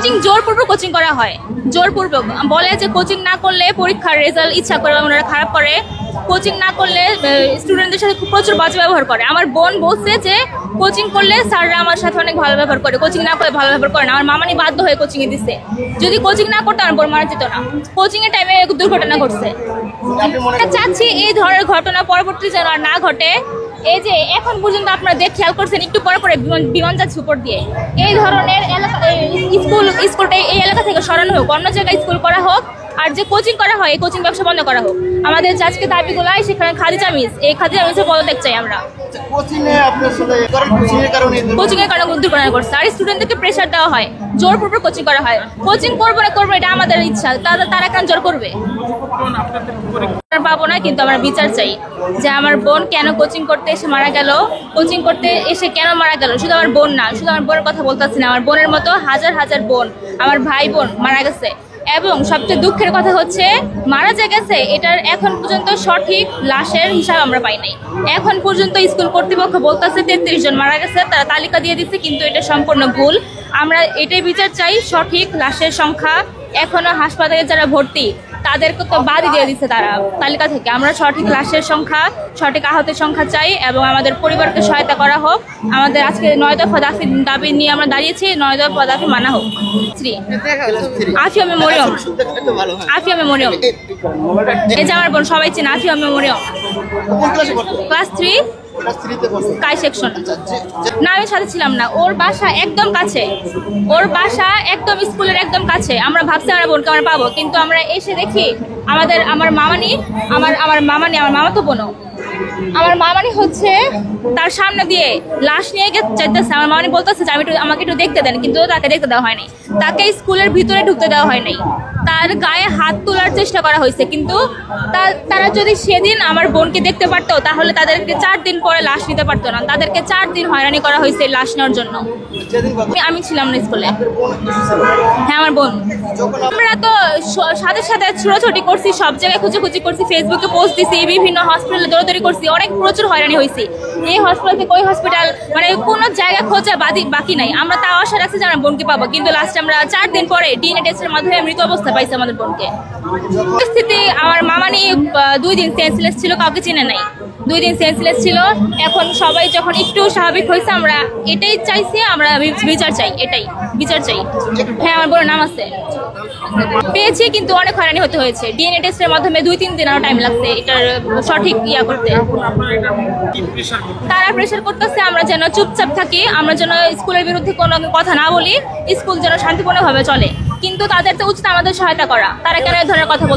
Coaching জোরপূর্বক coaching করা হয়, জোরপূর্বক বলে যে কোচিং না করলে পরীক্ষার রেজাল্ট ইচ্ছা করে ওনারা খারাপ করে, কোচিং না করলে স্টুডেন্টদের সাথে প্রচুর বাজে ব্যবহার করে। আমার বোন বলছে যে কোচিং করলে স্যাররা আমার সাথে অনেক ভালো ব্যবহার করে, কোচিং না করে ভালো ব্যবহার করে না। আমার মামানি বাধ্য হয়ে কোচিংয়ে দিচ্ছে, যদি কোচিং না করতো আমার বোন মারা যেত না। কোচিংয়ের টাইমে দুর্ঘটনা ঘটছে। চাচ্ছি এই ধরনের ঘটনা পরবর্তী যেন আর না ঘটে। এই যে এখন পর্যন্ত আপনারা খেয়াল করছেন একটু পরে পরে বিমান যাচ্ছে উপর দিয়ে, এই ধরনের স্কুলটা এই এলাকা থেকে সরানো হোক, অন্য জায়গায় স্কুল করা হোক, আর যে কোচিং করা হয় এই কোচিং ব্যবসা বন্ধ করা হোক। আমাদের আজকে দাবিগুলো সেখানে খাদিজা মিস, এই খাদিজা মিসের পদত্যাগ চাই আমরা। কোচিং এর কারণে দুর্ঘটনা করছে, আর স্টুডেন্টদেরকে প্রেশার দেওয়া হয়, জোরপূর্বক কোচিং করা হয়। কোচিং করবো না করবো এটা আমাদের ইচ্ছা, তারা কেন জোর করবে? পাবো না, কিন্তু আমরা বিচার চাই যে আমার বোন কেন কোচিং করতে এসে মারা গেল, কোচিং করতে এসে কেন মারা গেল। শুধু আমার বোন না, শুধু আমার বোনের কথা বলতেছি না, আমার বোনের মতো হাজার হাজার বোন, আমার ভাই বোন মারা গেছে। এবং সবচেয়ে দুঃখের কথা হচ্ছে মারা যে গেছে এটার এখন পর্যন্ত সঠিক লাশের হিসাব আমরা পাই নাই। এখন পর্যন্ত স্কুল কর্তৃপক্ষ বলতেছে 33 জন মারা গেছে, তারা তালিকা দিয়ে দিচ্ছে, কিন্তু এটা সম্পূর্ণ ভুল। আমরা এটাই বিচার চাই, সঠিক লাশের সংখ্যা। এখনো হাসপাতালে যারা ভর্তি তাদেরকে তো বাদই দিয়ে দিচ্ছে তারা তালিকা থেকে। আমরা সঠিক লাশের সংখ্যা, সঠিক আহতের সংখ্যা চাই, এবং আমাদের পরিবারকে সহায়তা করা হোক। আমাদের আজকে 9 দফা দাবি নিয়ে আমরা দাঁড়িয়েছি, 9 দফা দাবি মানা হোক। আফিয়া মেমোরিয়াম, আফিয়া মেমোরিয়াম, এই যে আমার বোন সবাই চেনে, আফিয়া মেমোরিয়াম, ক্লাস 3 কাই সেকশন। না আমি সাথে ছিলাম না, ওর বাসা একদম কাছে, ওর বাসা একদম স্কুলের একদম কাছে। আমরা ভাবছি আমার বোনকে আমরা পাবো, কিন্তু আমরা এসে দেখি আমার মামাতো বোনও, আমার মামানি হচ্ছে তার সামনে দিয়ে লাশ নিয়ে যাইতেছে। আমার মামানি বলতেছে যে আমাকে একটু দেখতে দেন, কিন্তু তাকে দেখতে দেওয়া হয়নি, তাকে স্কুলের ভিতরে ঢুকতে দেওয়া হয় নাই। তার গায়ে হাত তোলার চেষ্টা করা হয়েছে, কিন্তু তারা যদি সেদিন আমার বোনকে দেখতে পারতো তাহলে তাদেরকে 4 দিন পরে লাশ নিতে পারতো না। তাদেরকে 4 দিন হয়রানি করা হয়েছে লাশ নেওয়ার জন্য। আমি ছিলাম না স্কুলে। হ্যাঁ আমার বোন। আমরা তো সাথে সাথে ছোটাছুটি করছি, সব জায়গায় খুঁজে করছি, ফেসবুকে পোস্ট দিছি, বিভিন্ন হসপিটালে দৌড়াদৌড়ি করছি, অনেক প্রচুর হয়রানি হয়েছি। এই হসপিটাল থেকে ওই হসপিটাল, মানে কোনো জায়গা খোঁজা বাকি নাই। আমরা তাও আশা রাখছি যে আমরা বোনকে পাবো, কিন্তু লাস্টে আমরা 4 দিন পরে ডিএনএ টেস্টের মাধ্যমে মৃত অবস্থা পাইছি আমাদের বোনকে। পরিস্থিতি আমার মামানি 2 দিন সেন্সলেস ছিল, কাউকে চিনে নাই, 2 দিন সেন্সলেস ছিল। এখন সবাই যখন একটু স্বাভাবিক হয়েছে, আমরা এটাই চাইছি, আমরা বিচার চাই, এটাই বিচার চাই। হ্যাঁ আমার বোনের নাম আছে, পেয়েছি, কিন্তু অনেক হয়রানি হতে হয়েছে। ডিএনএ টেস্টের মাধ্যমে 2-3 দিন আরো টাইম লাগছে এটার সঠিক করতে। তারা প্রেশার করতেছে আমরা যেন চুপচাপ থাকি, আমরা যেন স্কুলের বিরুদ্ধে কোনো কথা না বলি, স্কুল যেন শান্তিপূর্ণভাবে চলে। কিন্তু তাদের তো উচিত আমাদের সহায়তা করা, তারা কেন এই ধরনের কথা বলতে